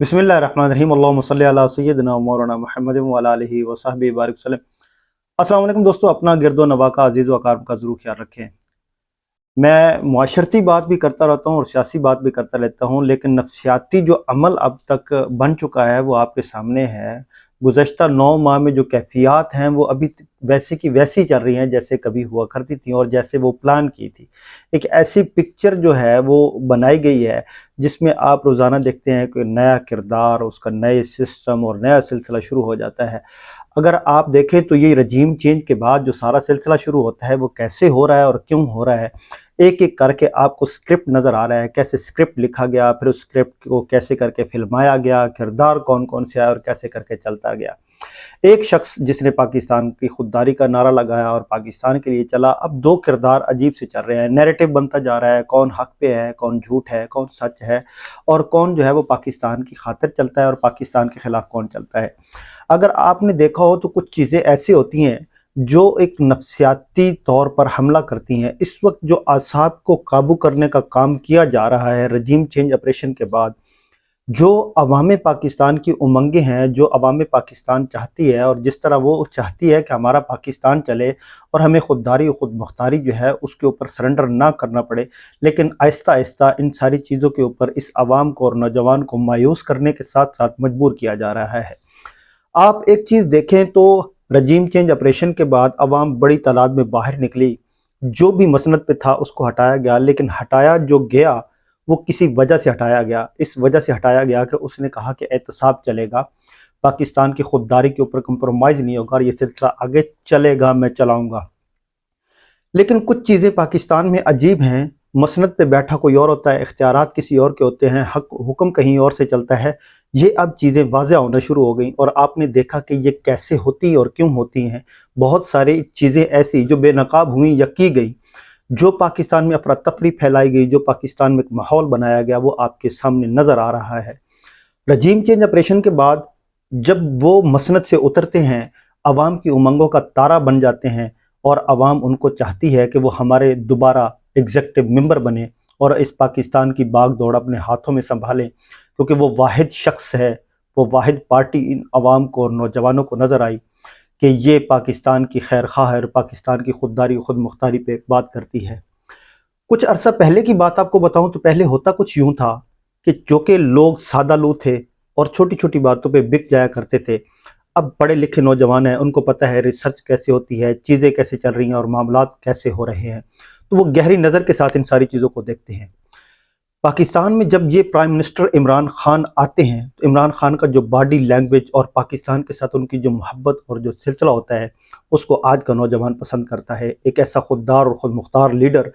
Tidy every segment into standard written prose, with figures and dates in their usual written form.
बिस्मिल्लाहिर्रहमानिर्रहीम अल्लाहुम्मा सल्लि अला सय्यिदिना व मौलाना मुहम्मद व अला आलिहि व सहबिहि बारिक वसल्लम। अस्सलाम वालेकुम दोस्तों, अपना गिरदो नवा का अजीज़ व अक़ारिब का ज़रूर ख्याल रखें। मैं मुआशरती बात भी करता रहता हूँ और सियासी बात भी करता रहता हूँ, लेकिन नफ्सियाती जो अमल अब तक बन चुका है वो आपके सामने है। गुज़श्ता 9 माह में जो कैफ़ियत हैं वो अभी वैसे की वैसी चल रही हैं जैसे कभी हुआ करती थी और जैसे वो प्लान की थी। एक ऐसी पिक्चर जो है वो बनाई गई है जिसमें आप रोज़ाना देखते हैं कि नया किरदार, उसका नए सिस्टम और नया सिलसिला शुरू हो जाता है। अगर आप देखें तो ये रजीम चेंज के बाद जो सारा सिलसिला शुरू होता है वो कैसे हो रहा है और क्यों हो रहा है, एक एक करके आपको स्क्रिप्ट नज़र आ रहा है, कैसे स्क्रिप्ट लिखा गया, फिर उस स्क्रिप्ट को कैसे करके फिल्माया गया, किरदार कौन कौन से आए और कैसे करके चलता गया। एक शख्स जिसने पाकिस्तान की खुददारी का नारा लगाया और पाकिस्तान के लिए चला, अब दो किरदार अजीब से चल रहे हैं। नैरेटिव बनता जा रहा है, कौन हक पे है, कौन झूठ है, कौन सच है और कौन जो है वो पाकिस्तान की खातिर चलता है और पाकिस्तान के खिलाफ कौन चलता है। अगर आपने देखा हो तो कुछ चीज़ें ऐसी होती हैं जो एक नफ्सियाती तौर पर हमला करती हैं। इस वक्त जो असाब को काबू करने का काम किया जा रहा है रजीम चेंज ऑपरेशन के बाद, जो अवाम पाकिस्तान की उमंगें हैं, जो अवाम पाकिस्तान चाहती है और जिस तरह वो चाहती है कि हमारा पाकिस्तान चले और हमें खुददारी और खुद मुख्तारी जो है उसके ऊपर सरेंडर ना करना पड़े, लेकिन आहिस्ता आहिस्ता इन सारी चीज़ों के ऊपर इस आवाम को और नौजवान को मायूस करने के साथ साथ मजबूर किया जा रहा है। आप एक चीज़ देखें तो रजीम चेंज ऑपरेशन के बाद अवाम बड़ी तादाद में बाहर निकली, जो भी मसनद पे था उसको हटाया गया, लेकिन हटाया जो गया वो किसी वजह से हटाया गया। इस वजह से हटाया गया कि उसने कहा कि एहतसाब चलेगा, पाकिस्तान की खुददारी के ऊपर कंप्रोमाइज़ नहीं होगा और ये सिलसिला आगे चलेगा, मैं चलाऊँगा। लेकिन कुछ चीज़ें पाकिस्तान में अजीब हैं, मसनद पे बैठा कोई और होता है, इख्तियारात किसी और के होते हैं, हक हुक्म कहीं और से चलता है। ये अब चीज़ें वाज़ेह होना शुरू हो गई और आपने देखा कि ये कैसे होती और क्यों होती हैं। बहुत सारी चीज़ें ऐसी जो बेनकाब हुई या की गई, जो पाकिस्तान में अफरा तफरी फैलाई गई, जो पाकिस्तान में एक माहौल बनाया गया, वो आपके सामने नज़र आ रहा है। रजीम चेंज ऑपरेशन के बाद जब वो मसनद से उतरते हैं, अवाम की उमंगों का तारा बन जाते हैं और अवाम उनको चाहती है कि वो हमारे दोबारा एग्जेक्टिव मेंबर बने और इस पाकिस्तान की बाग दौड़ अपने हाथों में संभालें, क्योंकि वो वाहिद शख्स है, वो वाहिद पार्टी इन अवाम को और नौजवानों को नज़र आई कि ये पाकिस्तान की खैर खा है और पाकिस्तान की खुददारी खुद मुख्तारी पे बात करती है। कुछ अरसा पहले की बात आपको बताऊं तो पहले होता कुछ यूं था कि जो कि लोग सादा लू थे और छोटी छोटी बातों पे बिक जाया करते थे। अब पढ़े लिखे नौजवान हैं, उनको पता है रिसर्च कैसे होती है, चीज़ें कैसे चल रही हैं और मामलात कैसे हो रहे हैं, तो वो गहरी नज़र के साथ इन सारी चीज़ों को देखते हैं। पाकिस्तान में जब ये प्राइम मिनिस्टर इमरान खान आते हैं तो इमरान खान का जो बॉडी लैंग्वेज और पाकिस्तान के साथ उनकी जो मोहब्बत और जो सिलसिला होता है उसको आज का नौजवान पसंद करता है। एक ऐसा खुददार और खुद मुख्तार लीडर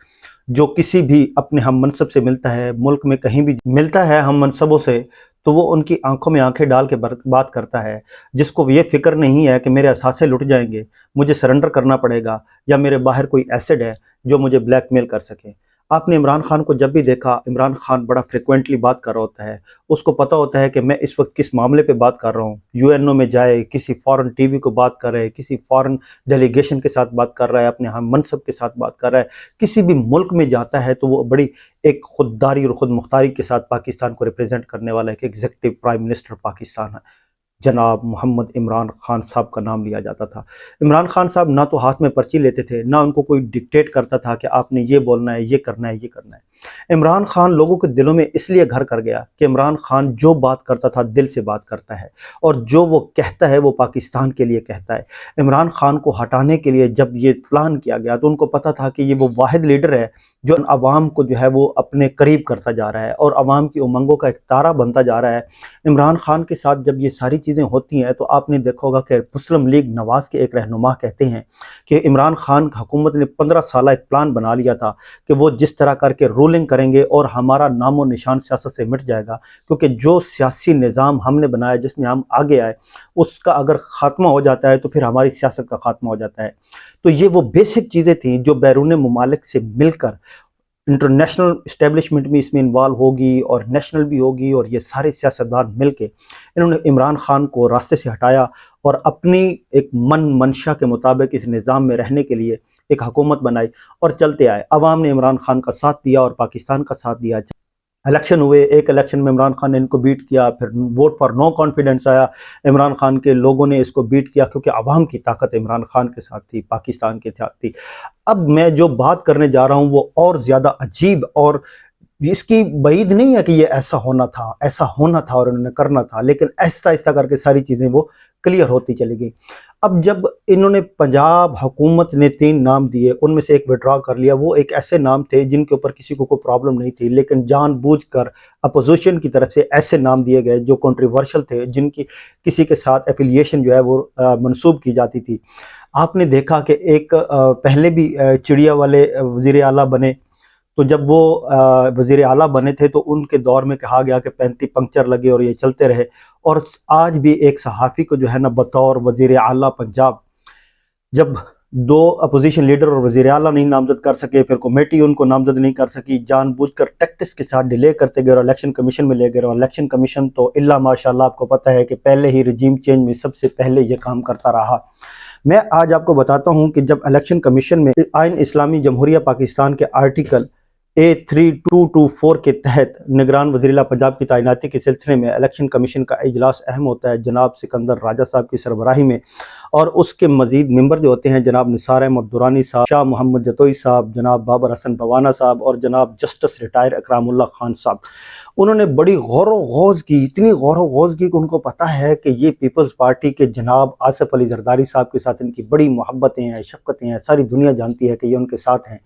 जो किसी भी अपने हम मनसब से मिलता है, मुल्क में कहीं भी मिलता है हम मनसबों से, तो वो उनकी आंखों में आंखें डाल के बात करता है, जिसको ये फिक्र नहीं है कि मेरे असासे लुट जाएंगे, मुझे सरेंडर करना पड़ेगा या मेरे बाहर कोई एसिड है जो मुझे ब्लैकमेल कर सके। आपने इमरान खान को जब भी देखा, इमरान खान बड़ा फ्रिक्वेंटली बात कर रहा होता है, उसको पता होता है कि मैं इस वक्त किस मामले पे बात कर रहा हूँ। यूएनओ में जाए, किसी फॉरेन टीवी को बात कर रहा है, किसी फॉरेन डेलीगेशन के साथ बात कर रहा है, अपने हम मनसब के साथ बात कर रहा है, किसी भी मुल्क में जाता है तो वो बड़ी एक खुददारी और खुद मुख्तारी के साथ पाकिस्तान को रिप्रेजेंट करने वाला एक एग्जीक्यूटिव प्राइम मिनिस्टर पाकिस्तान है। जनाब मोहम्मद इमरान खान साहब का नाम लिया जाता था। इमरान खान साहब ना तो हाथ में पर्ची लेते थे, ना उनको कोई डिक्टेट करता था कि आपने ये बोलना है, ये करना है, ये करना है। इमरान खान लोगों के दिलों में इसलिए घर कर गया कि इमरान खान जो बात करता था दिल से बात करता है और जो वो कहता है वो पाकिस्तान के लिए कहता है। इमरान खान को हटाने के लिए जब ये प्लान किया गया तो उनको पता था कि ये वो वाहिद लीडर है जो अवाम को जो है वो अपने करीब करता जा रहा है और अवाम की उमंगों का एक तारा बनता जा रहा है। इमरान खान के साथ जब ये सारी चीज़ें होती हैं तो आपने देखा होगा कि मुस्लिम लीग नवाज़ के एक रहनुमा कहते हैं कि इमरान खान हुकूमत ने 15 साल एक प्लान बना लिया था कि वो जिस तरह करके रूलिंग करेंगे और हमारा नामो निशान सियासत से मिट जाएगा, क्योंकि जो सियासी निज़ाम हमने बनाया जिसमें हम आगे आए उसका अगर ख़ात्मा हो जाता है तो फिर हमारी सियासत का ख़ात्मा हो जाता है। तो ये वो बेसिक चीज़ें थी जो बैरून मुमालिक से मिलकर इंटरनेशनल इस्टेब्लिशमेंट भी इसमें इन्वॉल्व होगी और नेशनल भी होगी और ये सारे सियासतदान मिलके इन्होंने इमरान खान को रास्ते से हटाया और अपनी एक मंशा के मुताबिक इस निज़ाम में रहने के लिए एक हुकूमत बनाई और चलते आए। अवाम ने इमरान खान का साथ दिया और पाकिस्तान का साथ दिया। इलेक्शन हुए, एक इलेक्शन में इमरान खान ने इनको बीट किया, फिर वोट फॉर नो कॉन्फिडेंस आया, इमरान खान के लोगों ने इसको बीट किया क्योंकि अवाम की ताकत इमरान खान के साथ थी, पाकिस्तान के साथ थी। अब मैं जो बात करने जा रहा हूँ वो और ज़्यादा अजीब, और इसकी बईद नहीं है कि ये ऐसा होना था और उन्होंने करना था, लेकिन आहिस्ता आहिस्ता करके सारी चीज़ें वो क्लियर होती चली गई। अब जब इन्होंने पंजाब हुकूमत ने 3 नाम दिए, उनमें से एक विड्रॉ कर लिया। वो एक ऐसे नाम थे जिनके ऊपर किसी को कोई प्रॉब्लम नहीं थी, लेकिन जानबूझकर अपोजिशन की तरफ से ऐसे नाम दिए गए जो कंट्रोवर्शियल थे, जिनकी किसी के साथ एफिलिएशन जो है वो मंसूब की जाती थी। आपने देखा कि एक पहले भी चिड़िया वाले वज़ीर आला बने, तो जब वो वज़ीर आला बने थे तो उनके दौर में कहा गया कि 35 पंक्चर लगे और ये चलते रहे। और आज भी एक सहाफ़ी को जो है ना बतौर वज़ीर आला पंजाब, जब 2 अपोजिशन लीडर और वज़ीर आला नहीं नामज़द कर सके, फिर कमेटी उनको नामज़द नहीं कर सकी, जानबूझकर टैक्टिक्स के साथ डिले करते गए और इलेक्शन कमीशन में ले गए। और इलेक्शन कमीशन तो इल्ला माशाल्लाह आपको पता है कि पहले ही रिजीम चेंज में सबसे पहले ये काम करता रहा। मैं आज आपको बताता हूँ कि जब इलेक्शन कमीशन में आइन इस्लामी जमहूरिया पाकिस्तान के आर्टिकल A3224 के तहत निगरान वज़ीर पंजाब की तैनाती के सिलसिले में इलेक्शन कमीशन का इजलास अहम होता है जनाब सिकंदर राजा साहब की सरबराही में, और उसके मजीद मेंबर जो होते हैं जनाब निसार अहमद दुरानी साहब, शाह मोहम्मद जतोई साहब, जनाब बाबर हसन भवाना साहब और जनाब जस्टिस रिटायर अकरामुल्ला खान साहब। उन्होंने बड़ी गौर व गौज़ की, इतनी गौर व गौज़ की कि उनको पता है कि ये पीपल्स पार्टी के जनाब आसिफ अली जरदारी साहब के साथ इनकी बड़ी मोहब्बतें हैं, शफ़क़तें हैं, सारी दुनिया जानती है कि ये उनके साथ हैं।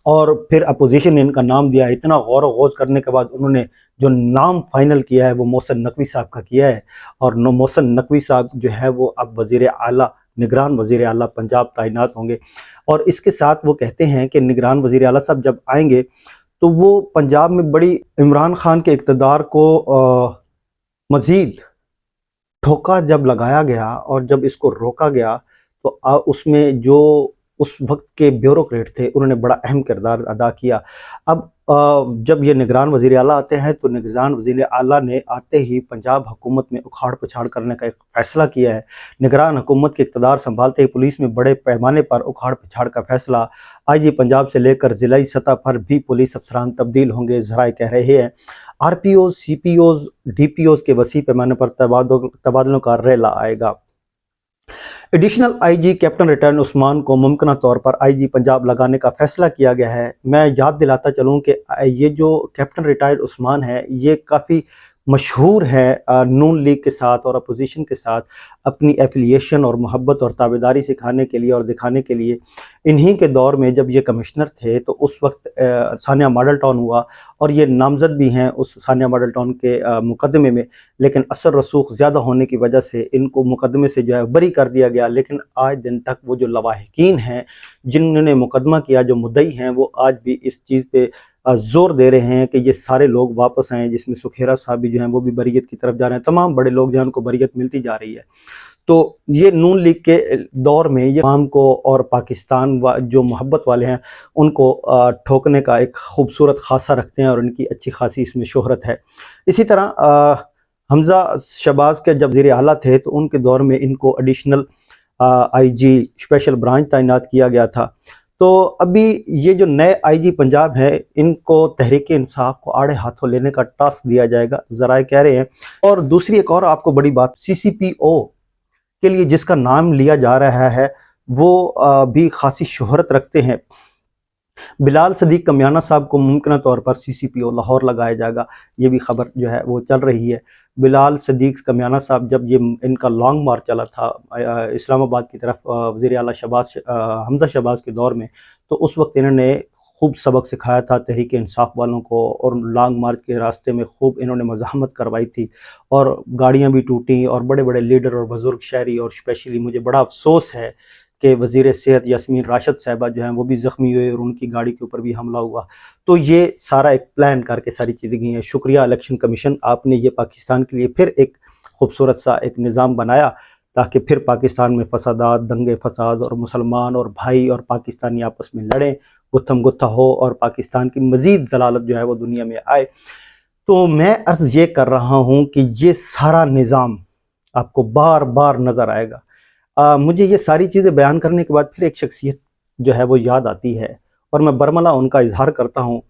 और फिर अपोजिशन ने इनका नाम दिया। इतना गौर व गौज़ करने के बाद उन्होंने जो नाम फाइनल किया है वो मोहसिन नकवी साहब का किया है, और मोहसिन नकवी साहब जो है वो अब वज़ीर आला, निगरान वज़ीर आला पंजाब तैनात होंगे। और इसके साथ वो कहते हैं कि निगरान वज़ीर आला साहब जब आएंगे तो वो पंजाब में बड़ी इमरान खान के इक़्तिदार को मज़ीद ठोका जब लगाया गया और जब इसको रोका गया तो उसमें जो उस वक्त के ब्यूरोक्रेट थे उन्होंने बड़ा अहम किरदार अदा किया। अब जब ये निगरान वज़ीर आला आते हैं तो निगरान वज़ीर आला ने आते ही पंजाब हुकूमत में उखाड़ पछाड़ करने का एक फ़ैसला किया है। निगरान हुकूमत के इक़्तिदार संभालते ही पुलिस में बड़े पैमाने पर उखाड़ पछाड़ का फ़ैसला। IG पंजाब से लेकर ज़िलाई सतह पर भी पुलिस अफसरान तब्दील होंगे, ज़राए कह रहे हैं। RPOs, CPOs, DPOs के वसी पैमाने पर तबादलों का रेला आएगा। Additional IG captain retired Usman को मुमकिन तौर पर IG पंजाब लगाने का फैसला किया गया है। मैं याद दिलाता चलूँ कि ये जो कैप्टन रिटायर्ड उस्मान है ये काफ़ी मशहूर है नून लीग के साथ और अपोजिशन के साथ अपनी एफिलिएशन और मोहब्बत और ताबेदारी सिखाने के लिए और दिखाने के लिए। इन्हीं के दौर में जब ये कमिश्नर थे तो उस वक्त सानिया मॉडल टाउन हुआ और ये नामज़द भी हैं उस सानिया मॉडल टाउन के मुकदमे में, लेकिन असर रसूख ज़्यादा होने की वजह से इनको मुकदमे से जो है बरी कर दिया गया। लेकिन आज दिन तक वो जो लवाहिकीन हैं जिन्होंने मुकदमा किया, जो मुद्दई हैं, वो आज भी इस चीज़ पे ज़ोर दे रहे हैं कि ये सारे लोग वापस आएँ, जिसमें सुखेरा साहब भी जो हैं वो भी बरीयत की तरफ जा रहे हैं। तमाम बड़े लोग जो हैं उनको बरीयत मिलती जा रही है। तो ये नून लीग के दौर में ये आवाम को और पाकिस्तान जो मोहब्बत वाले हैं उनको ठोकने का एक खूबसूरत खासा रखते हैं और उनकी अच्छी खासी इसमें शोहरत है। इसी तरह हमज़ा शहबाज के जब वज़ीर आला थे तो उनके दौर में इनको एडिशनल IG स्पेशल ब्रांच तैनात किया गया था। तो अभी ये जो नए IG पंजाब है इनको तहरीक इंसाफ को आड़े हाथों लेने का टास्क दिया जाएगा, ज़राए कह रहे हैं। और दूसरी एक और आपको बड़ी बात, CCPO के लिए जिसका नाम लिया जा रहा है वो भी खासी शोहरत रखते हैं। बिलाल सदीक कमियाना साहब को मुमकिन तौर पर CCPO लाहौर लगाया जाएगा, ये भी खबर जो है वो चल रही है। बिलाल सदीक कमियाना साहब जब ये इनका लॉन्ग मार्च चला था इस्लामाबाद की तरफ वज़ीर आला हमज़ा शहबाज के दौर में, तो उस वक्त इन्होंने खूब सबक सिखाया था तहरीक इंसाफ वालों को और लॉन्ग मार्च के रास्ते में खूब इन्होंने मज़ाहमत करवाई थी और गाड़ियाँ भी टूटी और बड़े बड़े लीडर और बुज़ुर्ग शहरी, और स्पेशली मुझे बड़ा अफसोस है कि वज़ीर सेहत यास्मीन राशिद साहिबा जो हैं वो भी ज़ख्मी हुए और उनकी गाड़ी के ऊपर भी हमला हुआ। तो ये सारा एक प्लान करके सारी चीज़ें गई हैं। शुक्रिया इलेक्शन कमीशन, आपने ये पाकिस्तान के लिए फिर एक खूबसूरत सा एक निज़ाम बनाया ताकि फिर पाकिस्तान में फसादात, दंगे फसाद और मुसलमान और भाई और पाकिस्तानी आपस में लड़ें, गुत्थम गुत्था हो और पाकिस्तान की मज़ीद जलालत जो है वो दुनिया में आए। तो मैं अर्ज़ ये कर रहा हूँ कि ये सारा निज़ाम आपको बार बार नज़र आएगा। मुझे ये सारी चीज़ें बयान करने के बाद फिर एक शख्सियत जो है वो याद आती है और मैं बरमला उनका इजहार करता हूँ।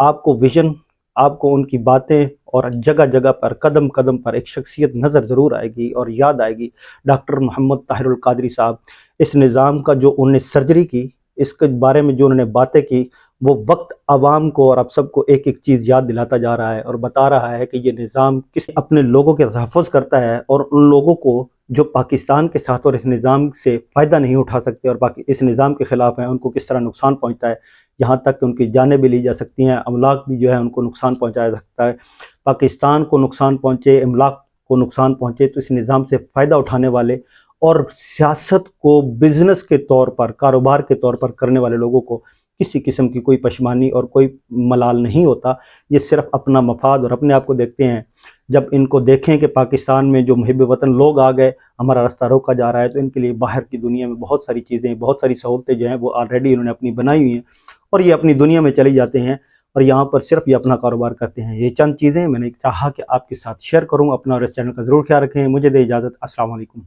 आपको विज़न آپ کو ان کی باتیں اور جگہ جگہ پر قدم قدم پر ایک شخصیت نظر ضرور آئے گی اور یاد آئے گی، ڈاکٹر محمد طاہر القادری صاحب۔ اس نظام کا جو انہوں نے سرجری کی، اس کے بارے میں جو انہوں نے باتیں کی، وہ وقت عوام کو اور آپ سب کو ایک ایک چیز یاد دلاتا جا رہا ہے اور بتا رہا ہے کہ یہ نظام کس اپنے لوگوں کے تحفظ کرتا ہے، اور ان لوگوں کو جو پاکستان کے ساتھ اور اس نظام سے فائدہ نہیں اٹھا سکتے اور اس نظام کے خلاف ہیں، ان کو کس طرح نقصان پہنچتا ہے، یہاں تک کہ ان کی جانیں بھی لی جا سکتی ہیں، املاک بھی جو ہے ان کو نقصان پہنچایا جا سکتا ہے۔ پاکستان کو نقصان پہنچے، املاک کو نقصان پہنچے، تو اس نظام سے فائدہ اٹھانے والے اور سیاست کو بزنس کے طور پر، کاروبار کے طور پر کرنے والے لوگوں کو کسی قسم کی کوئی پشمانی اور کوئی ملال نہیں ہوتا۔ یہ صرف اپنا مفاد اور اپنے آپ کو دیکھتے ہیں۔ جب ان کو دیکھیں کہ پاکستان میں جو محب وطن لوگ آ گئے، ہمارا راستہ روکا جا رہا ہے، تو ان کے لیے باہر کی دنیا میں بہت ساری چیزیں، بہت ساری سہولتیں جو ہیں وہ آلریڈی انہوں نے اپنی بنائی ہوئی ہیں، اور یہ اپنی دنیا میں چلی جاتے ہیں اور یہاں پر صرف یہ اپنا کاروبار کرتے ہیں۔ یہ چند چیزیں میں نے چاہا کہ آپ کے ساتھ شیئر کروں۔ اپنا اور اس چینل کا ضرور خیال رکھیں۔ مجھے دے اجازت۔ السلام علیکم۔